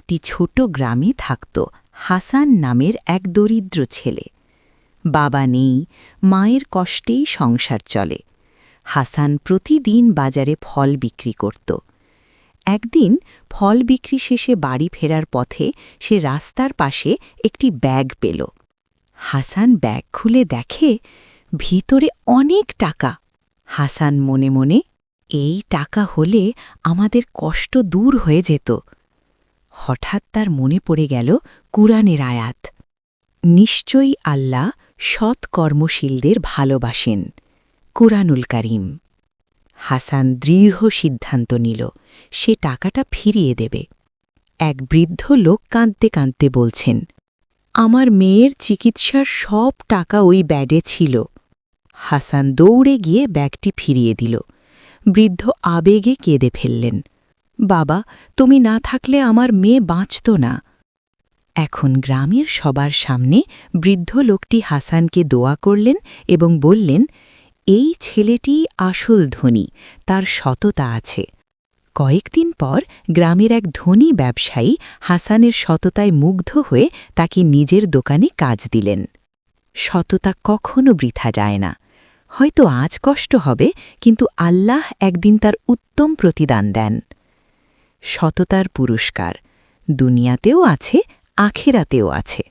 একটি ছোট গ্রামে থাকত হাসান নামের এক দরিদ্র ছেলে। বাবা নেই, মায়ের কষ্টেই সংসার চলে। হাসান প্রতিদিন বাজারে ফল বিক্রি করত। একদিন ফল বিক্রি শেষে বাড়ি ফেরার পথে সে রাস্তার পাশে একটি ব্যাগ পেল। হাসান ব্যাগ খুলে দেখে ভিতরে অনেক টাকা। হাসান মনে মনে, এই টাকা হলে আমাদের কষ্ট দূর হয়ে যেত। হঠাৎ তার মনে পড়ে গেল কুরআনের আয়াত, নিশ্চয়ই আল্লাহ সৎ কর্মশীলদের ভালোবাসেন। কুরআনুল কারীম। হাসান দৃঢ় সিদ্ধান্ত নিল, সে টাকাটা ফিরিয়ে দেবে। এক বৃদ্ধ লোক কাঁদতে কাঁদতে বলছেন, আমার মেয়ের চিকিৎসার সব টাকা ওই ব্যাগে ছিল। হাসান দৌড়ে গিয়ে ব্যাগটি ফিরিয়ে দিল। বৃদ্ধ আবেগে কেঁদে ফেললেন, বাবা, তুমি না থাকলে আমার মেয়ে বাঁচত না। এখন গ্রামের সবার সামনে বৃদ্ধ লোকটি হাসানকে দোয়া করলেন এবং বললেন, এই ছেলেটি আসল ধনী, তার সততা আছে। কয়েকদিন পর গ্রামের এক ধনী ব্যবসায়ী হাসানের সততায় মুগ্ধ হয়ে তাকে নিজের দোকানে কাজ দিলেন। সততা কখনো বৃথা যায় না। হয়তো আজ কষ্ট হবে, কিন্তু আল্লাহ একদিন তার উত্তম প্রতিদান দেন। সততার পুরস্কার দুনিয়াতেও আছে, আখিরাতেও আছে।